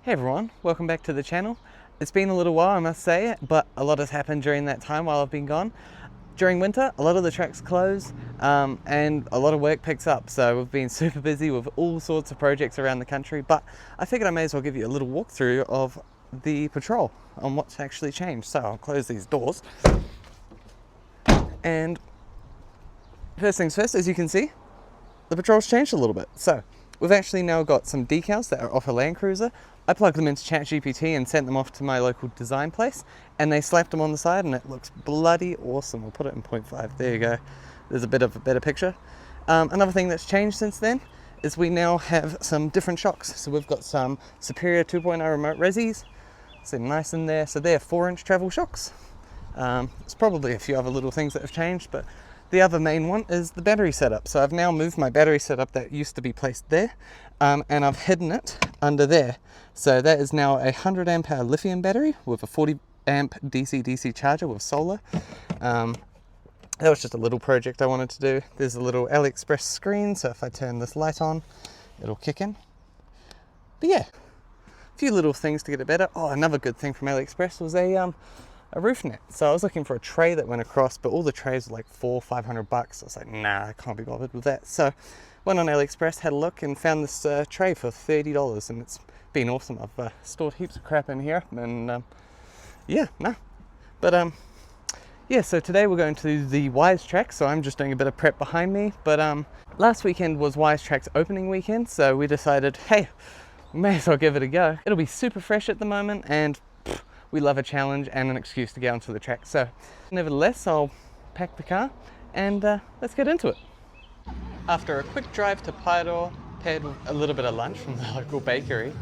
Hey everyone, welcome back to the channel. It's been a little while, I must say, but a lot has happened during that time while I've been gone. During winter, a lot of the tracks close and a lot of work picks up, so we've been super busy with all sorts of projects around the country, but I figured I may as well give you a little walkthrough of the patrol on what's actually changed. So I'll close these doors. And first things first, as you can see, the patrol's changed a little bit. So we've actually now got some decals that are off a Land Cruiser. I plugged them into ChatGPT and sent them off to my local design place, and they slapped them on the side and it looks bloody awesome. We'll put it in 0.5. There you go. There's a bit of a better picture. Another thing that's changed since then is we now have some different shocks. So we've got some Superior 2.0 remote resis. So nice in there. So they're 4-inch travel shocks. There's probably a few other little things that have changed, but the other main one is the battery setup. So I've now moved my battery setup that used to be placed there, and I've hidden it under there. So that is now a 100 amp hour lithium battery with a 40 amp DC-DC charger with solar. That was just a little project I wanted to do. There's a little AliExpress screen, so if I turn this light on, it'll kick in. But yeah, a few little things to get it better. Oh, another good thing from AliExpress was a roof net. So I was looking for a tray that went across, but all the trays were like $400-500 bucks. I was like, nah, I can't be bothered with that. So went on AliExpress, had a look, and found this tray for $30, and it's been awesome. I've stored heaps of crap in here, and yeah, so today we're going to the Wise Track. So I'm just doing a bit of prep behind me, but last weekend was Wise Track's opening weekend, so we decided, hey, we may as well give it a go. It'll be super fresh at the moment, and we love a challenge and an excuse to get onto the track. So nevertheless, I'll pack the car and let's get into it. After a quick drive to Paeroa, paired with a little bit of lunch from the local bakery,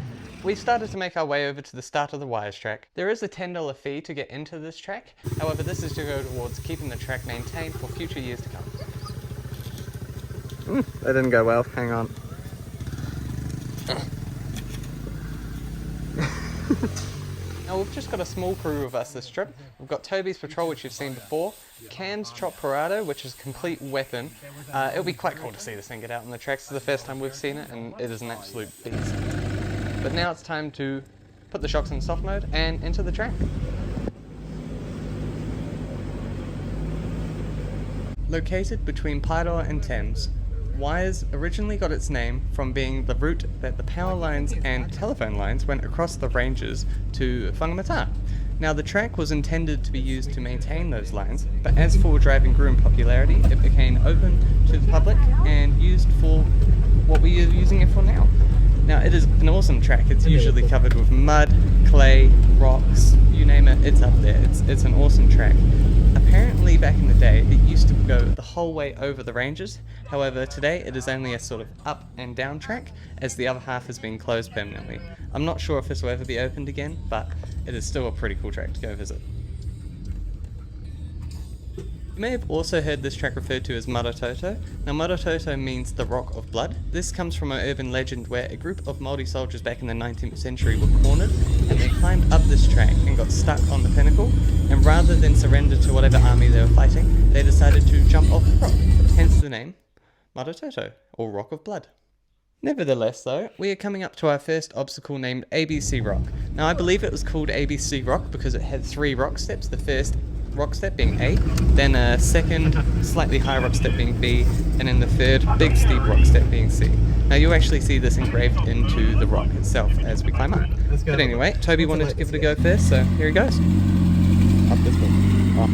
we started to make our way over to the start of the Wise Track. There is a $10 fee to get into this track. However, this is to go towards keeping the track maintained for future years to come. That didn't go well, hang on. Now we've just got a small crew with us this trip. We've got Toby's Patrol, which you've seen before, Cam's Chop Parado, which is a complete weapon. It'll be quite cool to see this thing get out on the tracks. It's the first time we've seen it, and it is an absolute beast. But now it's time to put the shocks in soft mode and enter the track. Located between Paeroa and Thames, Wise originally got its name from being the route that the power lines and telephone lines went across the ranges to Whangamata. Now the track was intended to be used to maintain those lines, but as four-wheel driving grew in popularity, it became open to the public and used for what we are using it for now. Now it is an awesome track. It's usually covered with mud, clay, rocks, you name it, it's up there. It's an awesome track. Apparently back in the day it used to go the whole way over the ranges. However, today it is only a sort of up and down track, as the other half has been closed permanently. I'm not sure if this will ever be opened again, but it is still a pretty cool track to go visit. You may have also heard this track referred to as Marototo. Now Marototo means the Rock of Blood. This comes from an urban legend where a group of Māori soldiers back in the 19th century were cornered, and they climbed up this track and got stuck on the pinnacle, and rather than surrender to whatever army they were fighting, they decided to jump off the rock, hence the name Marototo, or Rock of Blood. Nevertheless though, we are coming up to our first obstacle named ABC Rock. Now I believe it was called ABC Rock because it had 3 rock steps, the first rock step being A, then a second slightly higher rock step being B, and then the third big steep rock step being C. Now you'll actually see this engraved into the rock itself as we climb up. But anyway, Toby wanted to give it a go first, so here he goes. Up this one. Oh.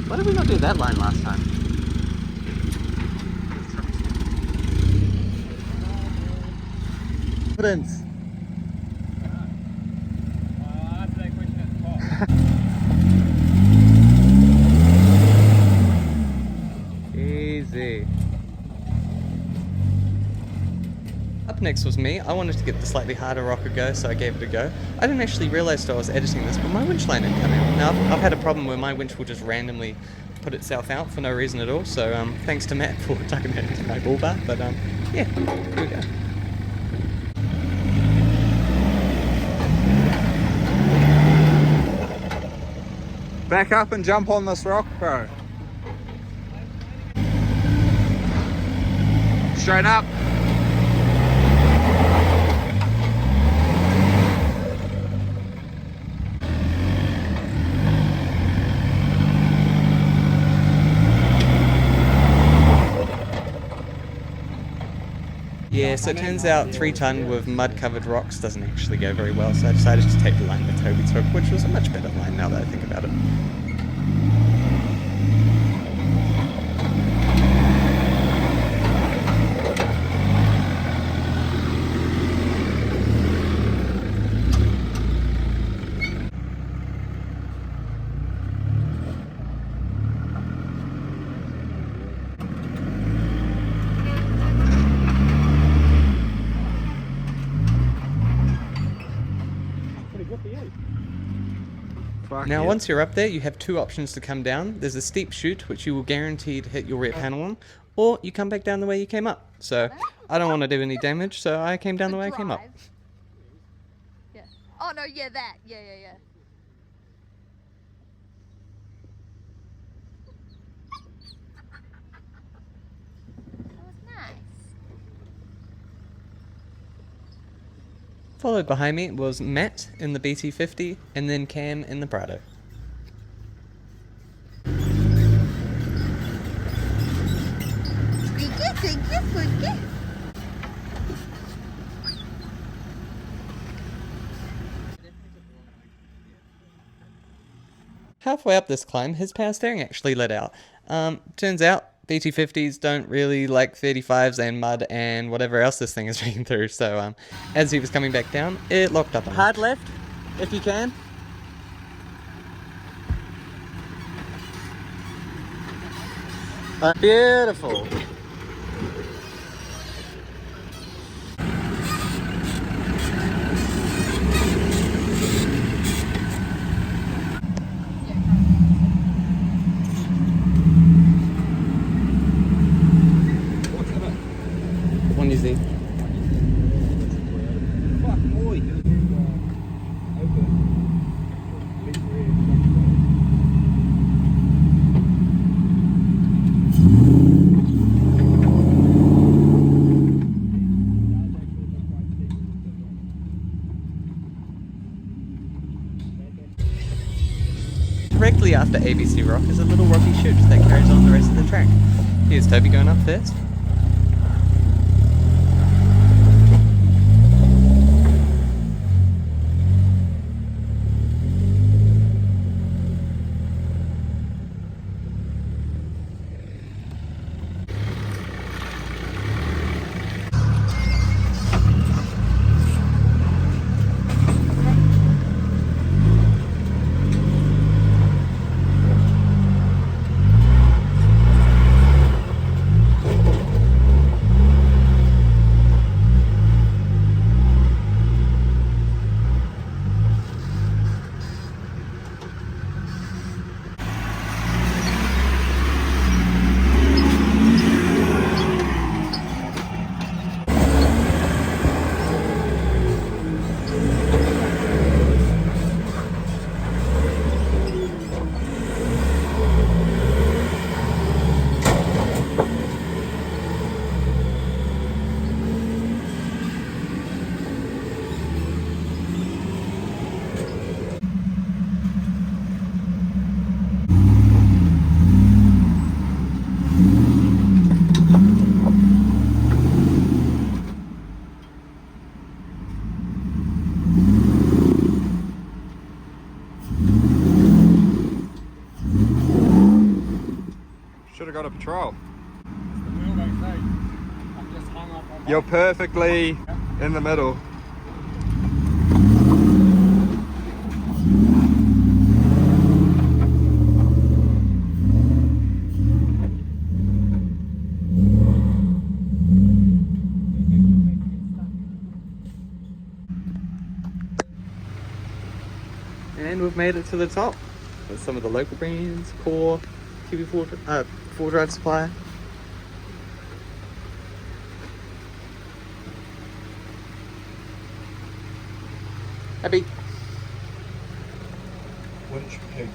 Why did we not do that line last time? Confidence. Easy. Up next was me. I wanted to get the slightly harder rock a go, so I gave it a go. I didn't actually realise till I was editing this, but my winch line had come out. Now I've had a problem where my winch will just randomly put itself out for no reason at all, so thanks to Matt for tucking it into my bull bar, but yeah, here we go. Back up and jump on this rock, bro. Straight up. Yeah, so it turns out 3 ton with mud-covered rocks doesn't actually go very well, so I decided to take the line that Toby took, which was a much better line now that I think about it. Now, once you're up there, you have 2 options to come down. There's a steep chute, which you will guaranteed hit your rear panel on, or you come back down the way you came up. So, I don't want to do any damage, so I came down the way I came up. Yeah. Oh, no, yeah, that. Yeah. That was nice. Followed behind me was Matt in the BT50, and then Cam in the Prado. Halfway up this climb, his power steering actually let out. Turns out BT50s don't really like 35s and mud and whatever else this thing has been through, so as he was coming back down, it locked up on him. Hard left, if you can. Beautiful. One is it? Directly after ABC Rock is a little rocky chute that carries on the rest of the track. Here's Toby going up first. Should have got a patrol. You're perfectly in the middle. And we've made it to the top with some of the local brands, Core, TV4, 4Drive Supply. Happy. Winch pig.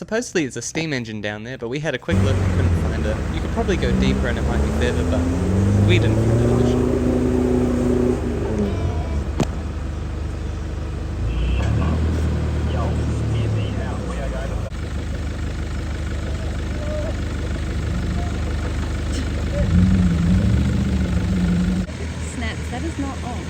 supposedly it's a steam engine down there, but we had a quick look and couldn't find it. You could probably go deeper and it might be further, but we didn't find it initially. Snaps, that is not on.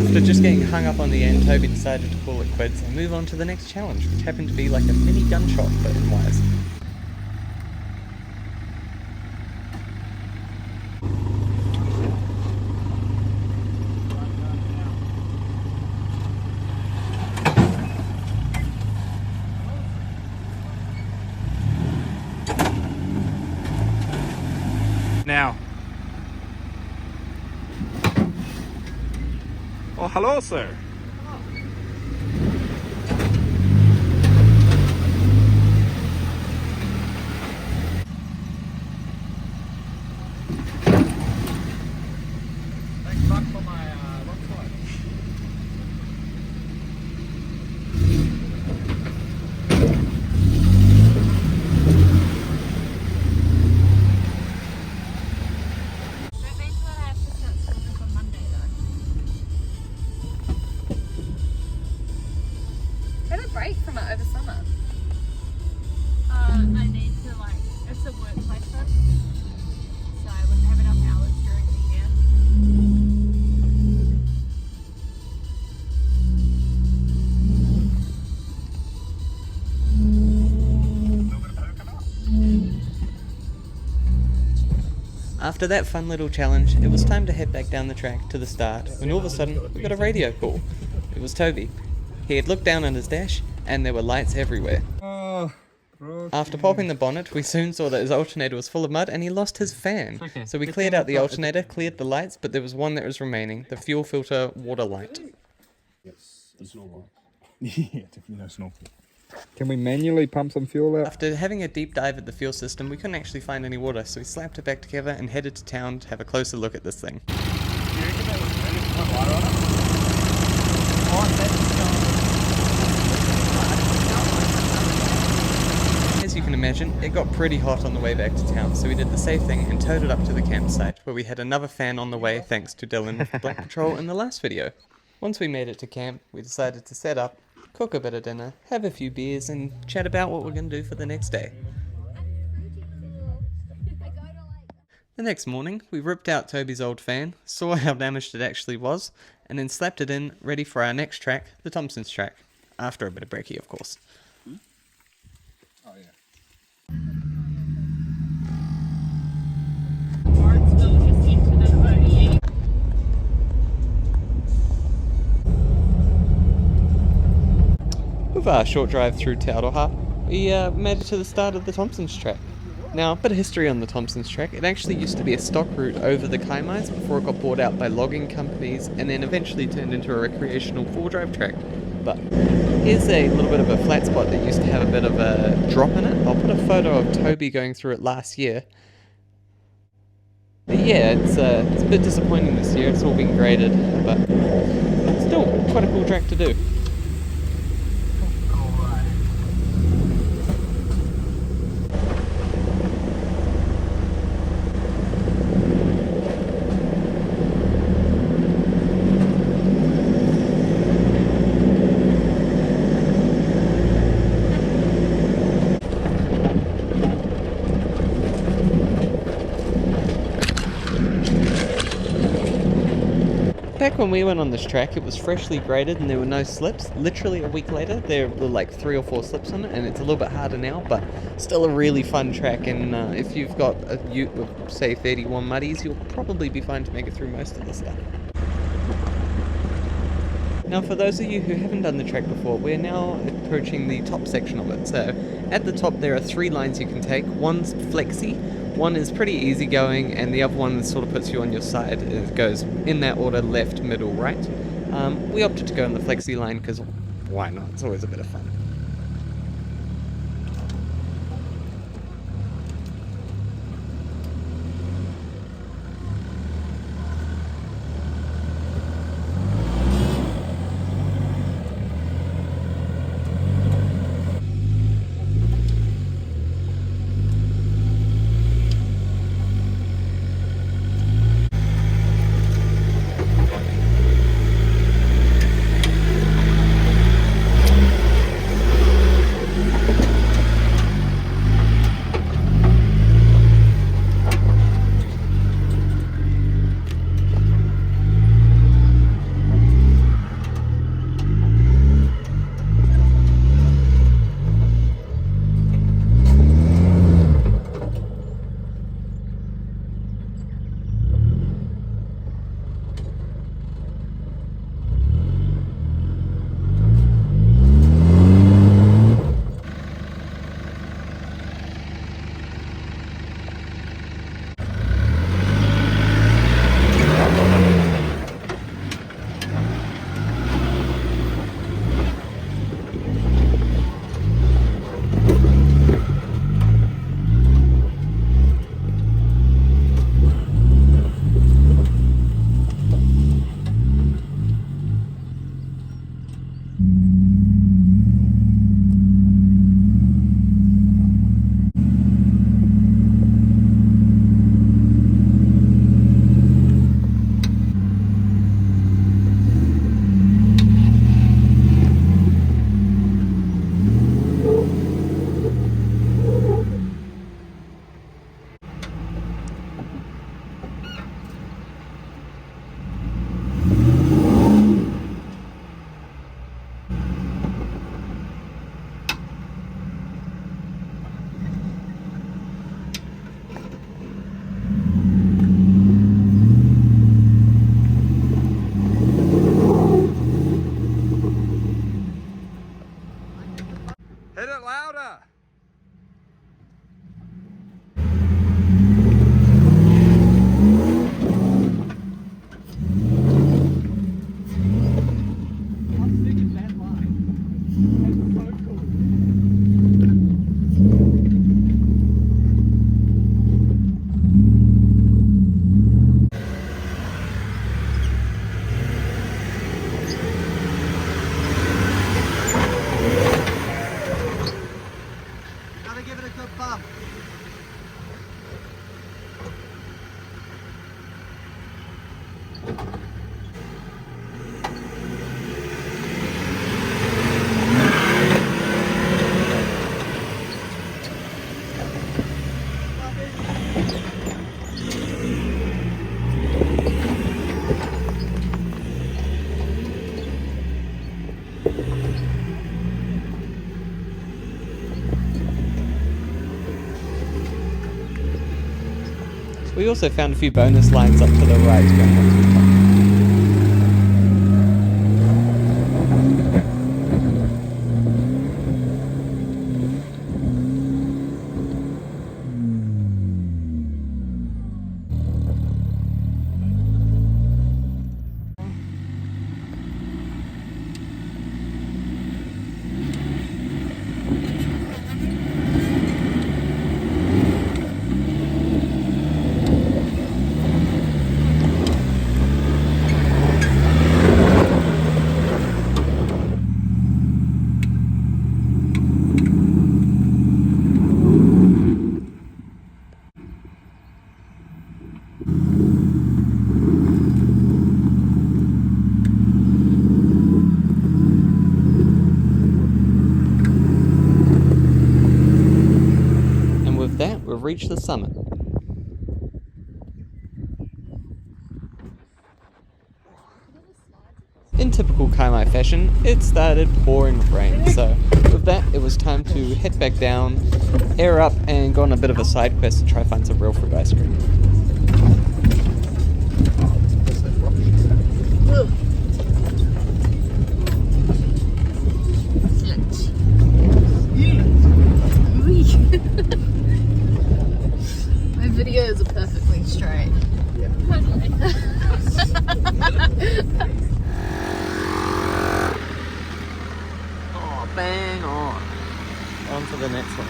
After just getting hung up on the end, Toby decided to call it quits and move on to the next challenge, which happened to be like a mini gunshot but in wires. Now. Oh, hello, sir. Thanks, Buck, for my rock slide. Had a break from it over summer. I need to it's a work placement, so I wouldn't have enough hours during the year. After that fun little challenge, it was time to head back down the track to the start when all of a sudden we got a radio call. It was Toby. He had looked down on his dash and there were lights everywhere. After popping the bonnet, we soon saw that his alternator was full of mud and he lost his fan. So we cleared out the alternator, cleared the lights, but there was one that was remaining, the fuel filter water light. Yes, it's normal. Yeah, definitely no snorkel. Can we manually pump some fuel out? After having a deep dive at the fuel system, we couldn't actually find any water, so we slapped it back together and headed to town to have a closer look at this thing. As you can imagine, it got pretty hot on the way back to town, so we did the safe thing and towed it up to the campsite, where we had another fan on the way thanks to Dylan with the Black Patrol in the last video. Once we made it to camp, we decided to set up, cook a bit of dinner, have a few beers, and chat about what we're going to do for the next day. The next morning, we ripped out Toby's old fan, saw how damaged it actually was, and then slapped it in, ready for our next track, the Thompson's Track. After a bit of brekkie, of course. Oh, yeah. Barnesville just into the OEA. With our short drive through Te Aroha, we made it to the start of the Thompson's Track. Now, a bit of history on the Thompson's Track. It actually used to be a stock route over the Kaimais before it got bought out by logging companies and then eventually turned into a recreational four-drive track. But here's a little bit of a flat spot that used to have a bit of a drop in it. I'll put a photo of Toby going through it last year. But yeah, it's a bit disappointing this year. It's all been graded, but still quite a cool track to do. Back when we went on this track, it was freshly graded and there were no slips. Literally a week later, there were like 3 or 4 slips on it, and it's a little bit harder now, but still a really fun track. And if you've got a ute with, say, 31 muddies, you'll probably be fine to make it through most of the stuff. Now, for those of you who haven't done the track before, we're now approaching the top section of it. So, at the top there are 3 lines you can take. One's flexi, one is pretty easy going, and the other one sort of puts you on your side. It goes in that order, left, middle, right. We opted to go on the flexi line because why not? It's always a bit of fun. Hit it louder. We also found a few bonus lines up to the right going up to the top. We've reached the summit. typical Kaimai fashion, it started pouring rain, so with that it was time to head back down, air up, and go on a bit of a side quest to try find some real fruit ice cream. My videos are perfectly straight. Oh, bang on. On to the next one.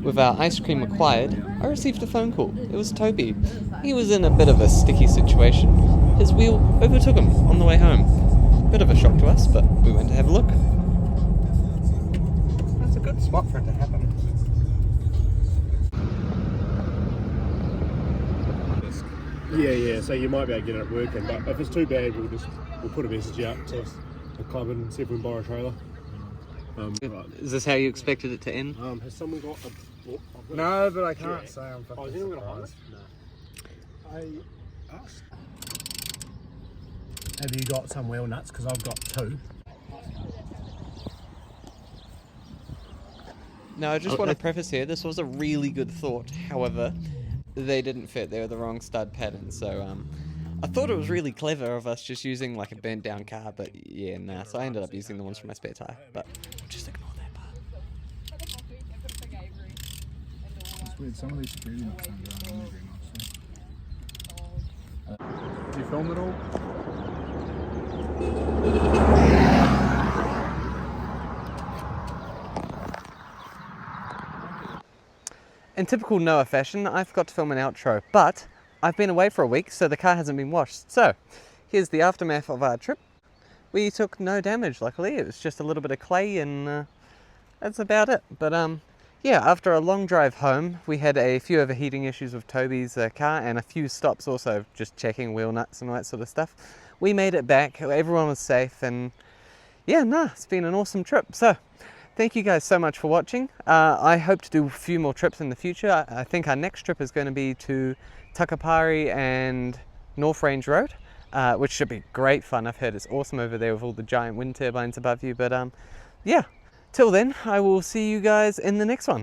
With our ice cream acquired, I received a phone call. It was Toby. He was in a bit of a sticky situation. His wheel overtook him on the way home. Bit of a shock to us, but we went to have a look. That's a good spot for it to happen. Yeah, so you might be able to get it working, but if it's too bad, we'll put a message out to the club and see if we can borrow a trailer. Right. Is this how you expected it to end? Has someone got a... No, but I can't say I'm fucking Oh, is anyone got a hose? surprised. No. Have you got some wheel nuts? Because I've got 2. No, I just want to preface here, this was a really good thought. However, they didn't fit. They were the wrong stud pattern. So I thought it was really clever of us just using like a burnt down car, but yeah, nah. So I ended up using the ones for my spare tire. But just ignore that part. It's weird, some of these security nuts don't go on very nicely. Do you film it all? In typical Noah fashion, I forgot to film an outro, but I've been away for a week, so the car hasn't been washed. So, here's the aftermath of our trip. We took no damage, luckily. It was just a little bit of clay, and that's about it. But yeah, after a long drive home, we had a few overheating issues with Toby's car, and a few stops also, just checking wheel nuts and all that sort of stuff. We made it back, everyone was safe, and yeah, it's been an awesome trip. So, thank you guys so much for watching. I hope to do a few more trips in the future. I think our next trip is going to be to Takapari and North Range Road, which should be great fun. I've heard it's awesome over there with all the giant wind turbines above you. But yeah, till then, I will see you guys in the next one.